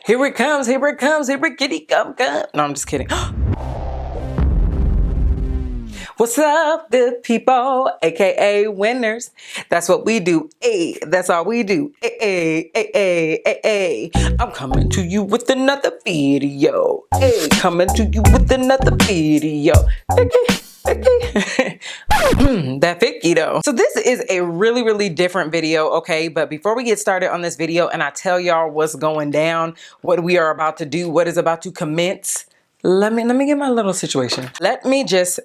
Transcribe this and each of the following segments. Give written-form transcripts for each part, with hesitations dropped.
Here it comes, here it comes, here it kitty come. No, I'm just kidding. What's up, good people, aka winners? That's what we do. Hey, that's all we do. Hey, hey, hey, hey, hey. I'm coming to you with another video. Hey, coming to you with another video. That Ckey though. So this is a really different video, okay? But before we get started on this video and I tell y'all what's going down, what we are about to do, what is about to commence, let me get my little situation. Let me just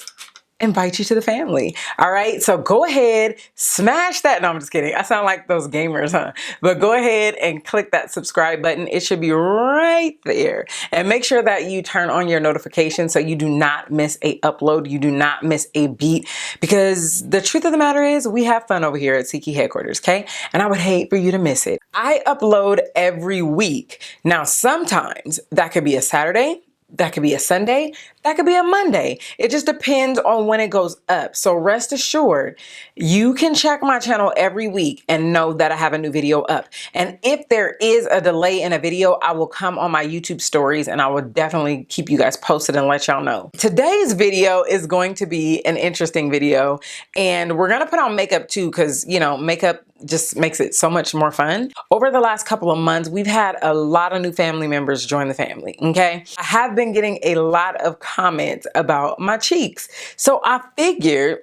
invite you to the family. All right, so go ahead, smash that. No, I'm just kidding. I sound like those gamers, huh? But go ahead and click that subscribe button. It should be right there. And make sure that you turn on your notifications so you do not miss a upload. You do not miss a beat, because the truth of the matter is we have fun over here at Ckey headquarters, okay? And I would hate for you to miss it. I upload every week. Now, sometimes that could be a Saturday, that could be a Sunday, that could be a Monday. It just depends on when it goes up. So rest assured, you can check my channel every week and know that I have a new video up. And if there is a delay in a video, I will come on my YouTube stories and I will definitely keep you guys posted and let y'all know. Today's video is going to be an interesting video, and we're gonna put on makeup too, because you know, makeup just makes it so much more fun. Over the last couple of months, we've had a lot of new family members join the family, okay? I have been getting a lot of comments about my cheeks. So I figured,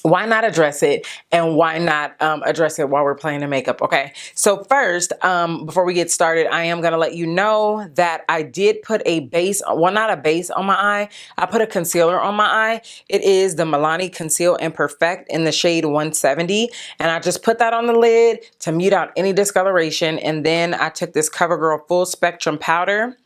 why not address it, and why not address it while we're playing the makeup, okay? So first, before we get started, I am gonna let you know that I did put a base, well, not a base on my eye. I put a concealer on my eye. It is the Milani Conceal and Perfect in the shade 170. And I just put that on the lid to mute out any discoloration. And then I took this CoverGirl Full Spectrum Powder.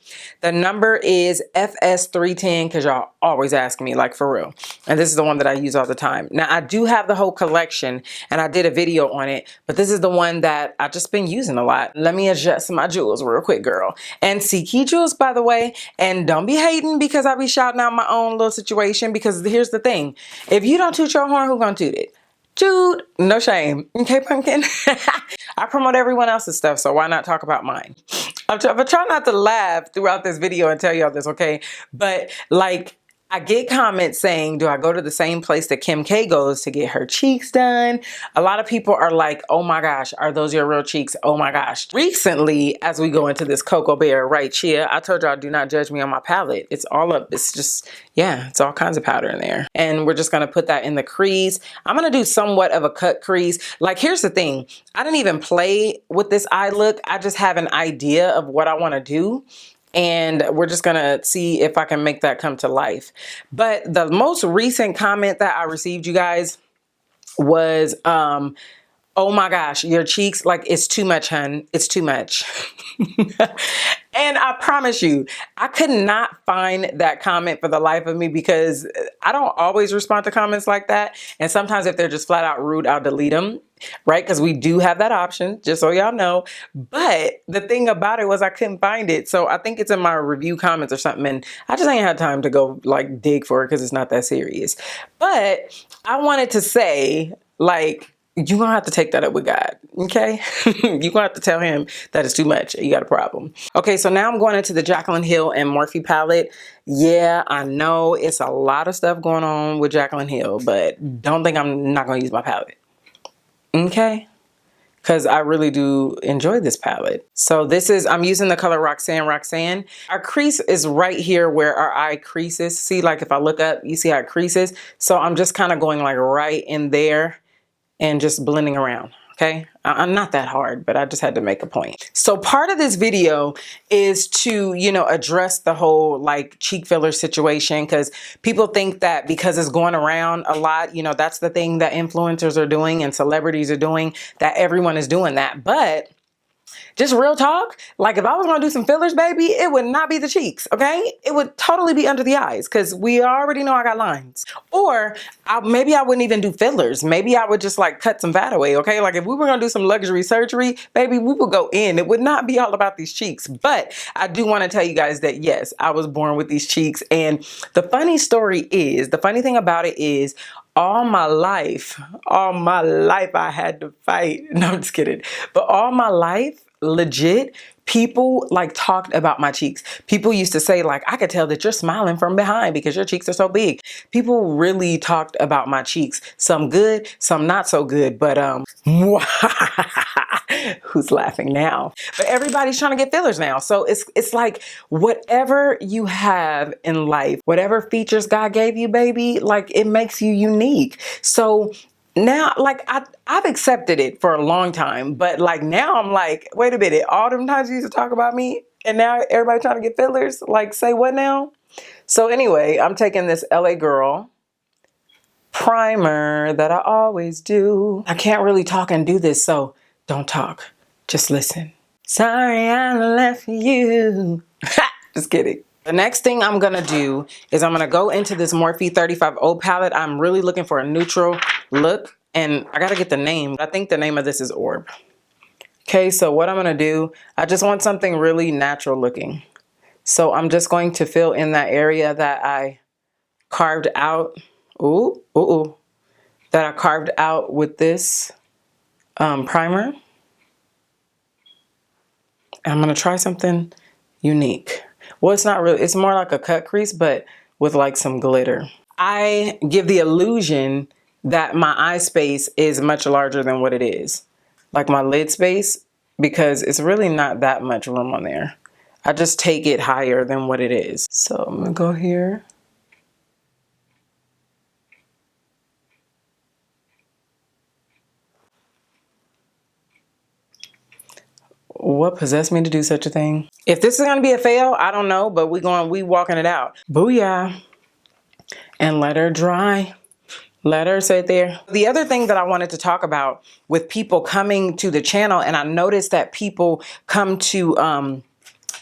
The number is FS310, because y'all always ask me, like, for real. And this is the one that I use all the time. Now, I do have the whole collection, and I did a video on it, but this is the one that I've just been using a lot. Let me adjust my jewels real quick, girl. And Ckey jewels, by the way, and don't be hating because I be shouting out my own little situation, because here's the thing. If you don't toot your horn, who gonna toot it? Jude, no shame. Okay, pumpkin? I promote everyone else's stuff, so why not talk about mine? I'm trying not to laugh throughout this video and tell y'all this, okay? But like, I get comments saying, do I go to the same place that Ckey goes to get her cheeks done? A lot of people are like, oh my gosh, are those your real cheeks? Oh my gosh. Recently, as we go into this Cocoa Bear right here, I told y'all, do not judge me on my palette. It's all up. It's just, yeah, it's all kinds of powder in there. And we're just gonna put that in the crease. I'm gonna do somewhat of a cut crease. Like, here's the thing. I didn't even play with this eye look. I just have an idea of what I wanna do. And we're just gonna see if I can make that come to life. But the most recent comment that I received, you guys, was, oh my gosh, your cheeks, like, it's too much, hun. It's too much. And I promise you, I could not find that comment for the life of me, because I don't always respond to comments like that. And sometimes if they're just flat out rude, I'll delete them, right? Because we do have that option, just so y'all know. But the thing about it was I couldn't find it. So I think it's in my review comments or something. And I just ain't had time to go like dig for it, because it's not that serious. But I wanted to say, like, you're gonna have to take that up with God, okay? You're gonna have to tell him that it's too much. You got a problem. Okay, so now I'm going into the Jaclyn Hill and Morphe palette. Yeah, I know it's a lot of stuff going on with Jaclyn Hill, but don't think I'm not gonna use my palette, okay? Because I really do enjoy this palette. So this is, I'm using the color Roxanne. Our crease is right here where our eye creases. See, like if I look up, you see how it creases? So I'm just kind of going like right in there and just blending around, okay? I'm not that hard, but I just had to make a point. So part of this video is to, you know, address the whole like cheek filler situation, because people think that because it's going around a lot, you know, that's the thing that influencers are doing and celebrities are doing, that everyone is doing that. But just real talk, like if I was gonna do some fillers, baby, it would not be the cheeks, okay? It would totally be under the eyes, because we already know I got lines. Or maybe I wouldn't even do fillers. Maybe I would just like cut some fat away, okay? Like if we were gonna do some luxury surgery, baby, we would go in. It would not be all about these cheeks. But I do wanna tell you guys that yes, I was born with these cheeks. And the funny thing about it is, all my life, I had to fight. No, I'm just kidding. But all my life, legit, People like talked about my cheeks. People used to say like, I could tell that you're smiling from behind because your cheeks are so big. People really talked about my cheeks. Some good, some not so good, but who's laughing now? But everybody's trying to get fillers now. So it's like whatever you have in life, whatever features God gave you, baby, like it makes you unique. So now, like, I've accepted it for a long time, but like now I'm like, wait a minute, all them times you used to talk about me and now everybody trying to get fillers, like say what now? So anyway, I'm taking this LA Girl primer that I always do. I can't really talk and do this, so don't talk, just listen. Sorry I left you. Just kidding. The next thing I'm gonna do is I'm gonna go into this Morphe 35O palette. I'm really looking for a neutral look, and I gotta get the name. I think the name of this is Orb. Okay, so what I'm gonna do, I just want something really natural looking. So I'm just going to fill in that area that I carved out. That I carved out with this primer. And I'm gonna try something unique. Well, it's not really, it's more like a cut crease, but with like some glitter. I give the illusion that my eye space is much larger than what it is. Like my lid space, because it's really not that much room on there. I just take it higher than what it is. So I'm gonna go here. What possessed me to do such a thing? If this is gonna be a fail, I don't know, but we walking it out. Booyah. And let her dry. Let her sit there. The other thing that I wanted to talk about with people coming to the channel, and I noticed that people come to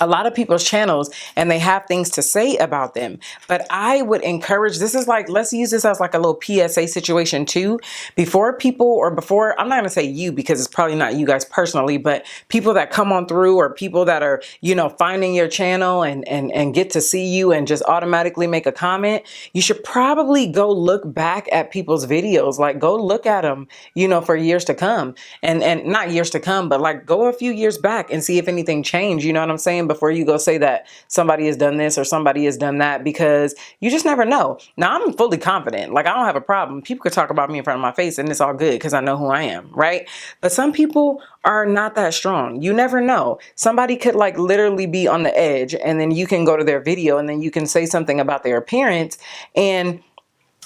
a lot of people's channels and they have things to say about them. But I would encourage, this is like, let's use this as like a little PSA situation too. Before people, or before, I'm not gonna say you because it's probably not you guys personally, but people that come on through, or people that are, you know, finding your channel and get to see you and just automatically make a comment, you should probably go look back at people's videos. Like go look at them, you know, for years to come, and not years to come, but like go a few years back and see if anything changed. You know what I'm saying? Before you go say that somebody has done this or somebody has done that, because you just never know. Now I'm fully confident. Like I don't have a problem. People could talk about me in front of my face and it's all good because I know who I am, right? But some people are not that strong. You never know. Somebody could like literally be on the edge, and then you can go to their video and then you can say something about their appearance, and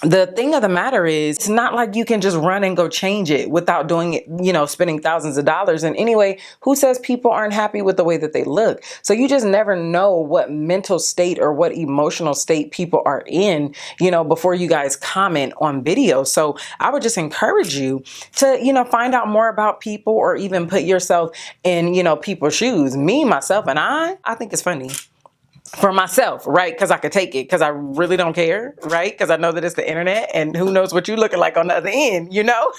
the thing of the matter is, it's not like you can just run and go change it without doing it, you know, spending thousands of dollars. And anyway, who says people aren't happy with the way that they look? So you just never know what mental state or what emotional state people are in, you know, before you guys comment on videos. So I would just encourage you to, you know, find out more about people, or even put yourself in, you know, people's shoes. Me, myself, and I think it's funny. For myself, right? Because I could take it, because I really don't care, right? Because I know that it's the internet, and who knows what you're looking like on the other end, you know?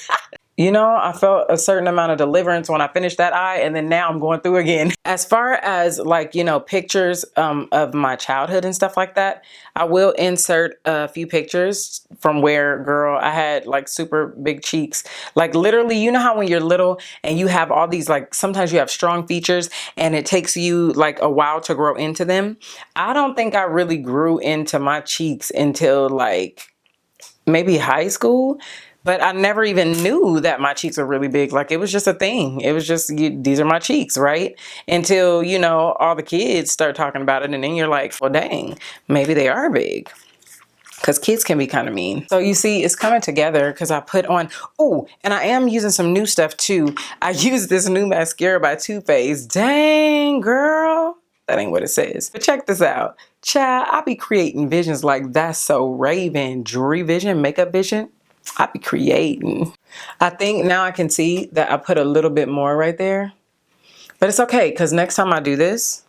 You know, I felt a certain amount of deliverance when I finished that eye, and then now I'm going through again. As far as like, you know, pictures of my childhood and stuff like that, I will insert a few pictures from where, girl, I had like super big cheeks. Like literally, you know how when you're little and you have all these, like sometimes you have strong features and it takes you like a while to grow into them. I don't think I really grew into my cheeks until like maybe high school. But I never even knew that my cheeks were really big. Like it was just a thing. It was just, these are my cheeks, right? Until, you know, all the kids start talking about it. And then you're like, well, dang, maybe they are big. Because kids can be kind of mean. So you see, it's coming together because I put on, oh, and I am using some new stuff too. I use this new mascara by Too Faced. Dang, girl. That ain't what it says. But check this out. Child, I be creating visions like That's So Raven, jewelry vision, makeup vision. I be creating. I think now I can see that I put a little bit more right there. But it's okay, because next time I do this,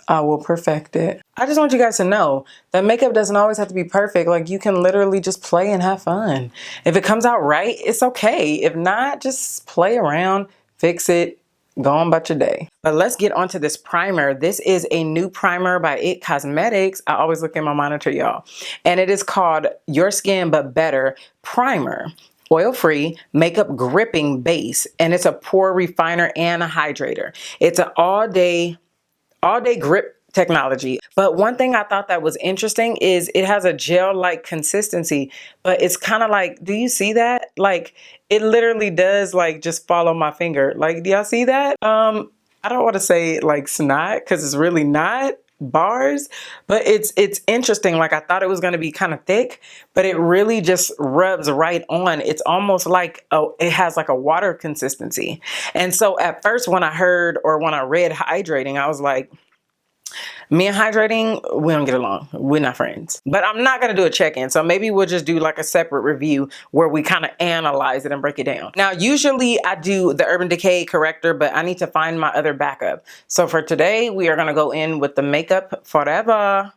I will perfect it. I just want you guys to know that makeup doesn't always have to be perfect. Like you can literally just play and have fun. If it comes out right, it's okay. If not, just play around, fix it, go on about your day. But let's get onto this primer. This is a new primer by It Cosmetics. I always look at my monitor, y'all. And it is called Your Skin But Better Primer. oil-free, makeup gripping base, and it's a pore refiner and a hydrator. It's an all-day grip technology. But one thing I thought that was interesting is it has a gel-like consistency, but it's kind of like, do you see that? Like, it literally does like just follow my finger. Like, do y'all see that? I don't want to say like snot because it's really not bars, but it's interesting. Like, I thought it was going to be kind of thick, but it really just rubs right on. It's almost like, oh, it has like a water consistency. And so at first when I heard or when I read hydrating, I was like, me and hydrating, we don't get along. We're not friends. But I'm not going to do a check-in. So maybe we'll just do like a separate review where we kind of analyze it and break it down. Now, usually I do the Urban Decay corrector, but I need to find my other backup. So for today, we are going to go in with the Makeup Forever.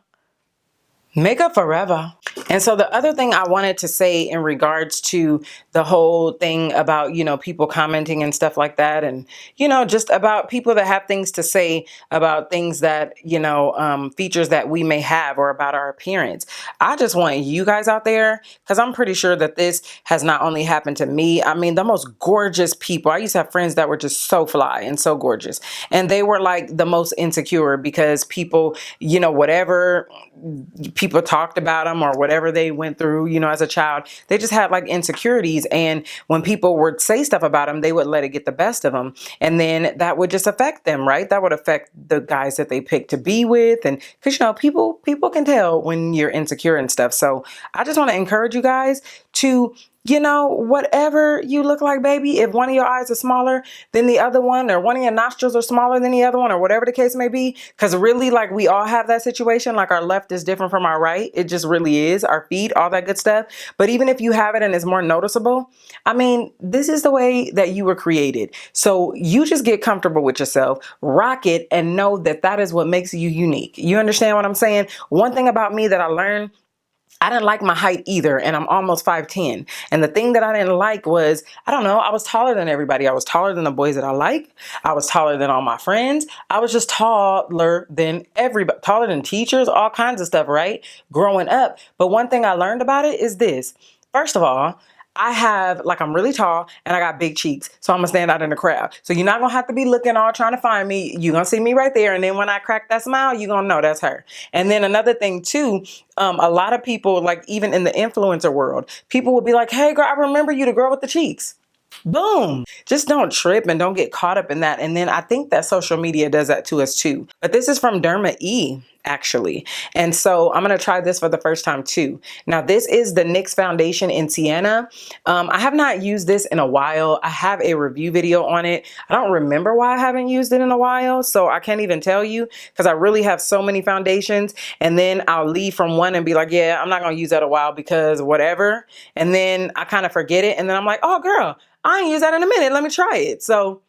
Makeup Forever. And so the other thing I wanted to say in regards to the whole thing about, you know, people commenting and stuff like that, and, you know, just about people that have things to say about things that, you know, features that we may have or about our appearance. I just want you guys out there, because I'm pretty sure that this has not only happened to me. I mean, the most gorgeous people. I used to have friends that were just so fly and so gorgeous, and they were like the most insecure because people, you know, whatever people talked about them or whatever they went through, you know, as a child, they just had like insecurities. And when people would say stuff about them, they would let it get the best of them. And then that would just affect them, right? That would affect the guys that they picked to be with. And because, you know, people can tell when you're insecure and stuff. So I just want to encourage you guys to, you know, whatever you look like, baby, if one of your eyes is smaller than the other one, or one of your nostrils are smaller than the other one, or whatever the case may be, because really, like, we all have that situation. Like, our left is different from our right. It just really is. Our feet, all that good stuff. But even if you have it and it's more noticeable, I mean, this is the way that you were created. So you just get comfortable with yourself, rock it, and know that that is what makes you unique. You understand what I'm saying? One thing about me that I learned, I didn't like my height either, and I'm almost 5'10". And the thing that I didn't like was, I don't know, I was taller than everybody. I was taller than the boys that I like. I was taller than all my friends. I was just taller than everybody, taller than teachers, all kinds of stuff, right? Growing up. But one thing I learned about it is this. First of all, I have, like, I'm really tall and I got big cheeks. So I'm gonna stand out in the crowd. So you're not gonna have to be looking all trying to find me. You're gonna see me right there. And then when I crack that smile, you're gonna know that's her. And then another thing too, a lot of people, like even in the influencer world, people will be like, hey girl, I remember you, the girl with the cheeks. Boom. Just don't trip and don't get caught up in that. And then I think that social media does that to us too. But this is from Derma E, actually. And so I'm going to try this for the first time too. Now, this is the NYX foundation in Sienna. I have not used this in a while. I have a review video on it. I don't remember why I haven't used it in a while, so I can't even tell you, because I really have so many foundations, and then I'll leave from one and be like, yeah, I'm not going to use that a while because whatever. And then I kind of forget it. And then I'm like, oh girl, I ain't used that in a minute. Let me try it. So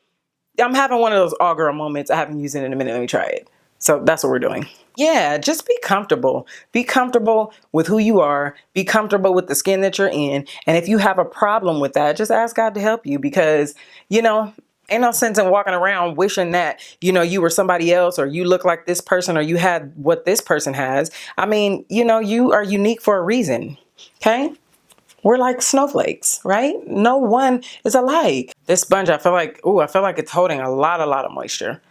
I'm having one of those all girl moments. I haven't used it in a minute. Let me try it. So that's what we're doing. Yeah, just be comfortable. Be comfortable with who you are. Be comfortable with the skin that you're in. And if you have a problem with that, just ask God to help you, because, you know, ain't no sense in walking around wishing that, you know, you were somebody else, or you look like this person, or you had what this person has. I mean, you know, you are unique for a reason. Okay? We're like snowflakes, right? No one is alike. This sponge, I feel like it's holding a lot of moisture.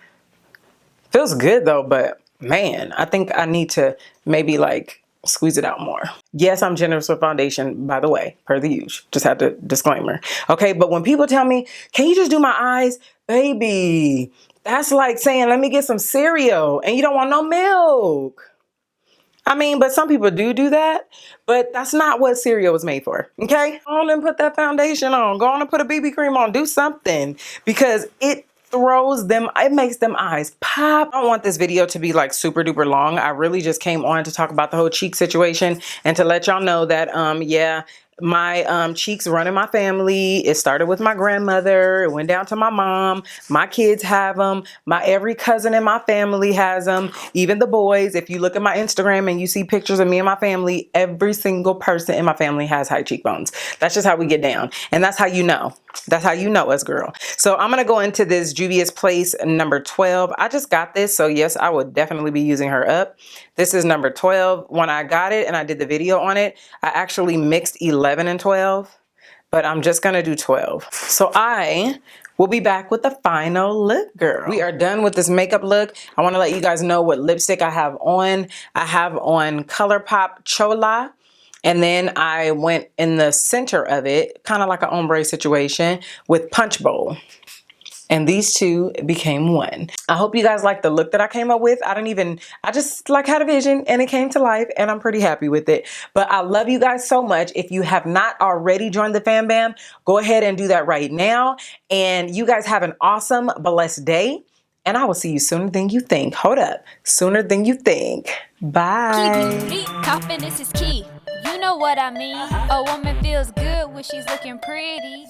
Feels good though, but man, I think I need to maybe like squeeze it out more. Yes, I'm generous with foundation, by the way, per the usual. Just had to disclaimer. Okay, but when people tell me, can you just do my eyes? Baby, that's like saying, let me get some cereal and you don't want no milk. I mean, but some people do that, but that's not what cereal was made for, okay? Go on and put that foundation on. Go on and put a BB cream on. Do something, because it throws them, it makes them eyes pop. I don't want this video to be like super duper long. I really just came on to talk about the whole cheek situation and to let y'all know that, yeah, my cheeks run in my family. It started with my grandmother. It went down to my mom. My kids have them. Every cousin in my family has them. Even the boys. If you look at my Instagram and you see pictures of me and my family, every single person in my family has high cheekbones. That's just how we get down. And that's how you know. That's how you know us, girl. So I'm going to go into this Juvia's Place number 12. I just got this. So yes, I would definitely be using her up. This is number 12. When I got it and I did the video on it, I actually mixed 11 and 12 but I'm just gonna do 12. So I will be back with the final look, girl. We are done with this makeup look. I wanna let you guys know what lipstick I have on. I have on Colourpop Chola. And then I went in the center of it, kind of like an ombre situation, with Punch Bowl. And these two became one. I hope you guys like the look that I came up with. I just like had a vision and it came to life and I'm pretty happy with it. But I love you guys so much. If you have not already joined the Fam Bam, go ahead and do that right now. And you guys have an awesome, blessed day. And I will see you sooner than you think. Hold up. Sooner than you think. Bye. Confidence is key. You know what I mean. A woman feels good when she's looking pretty.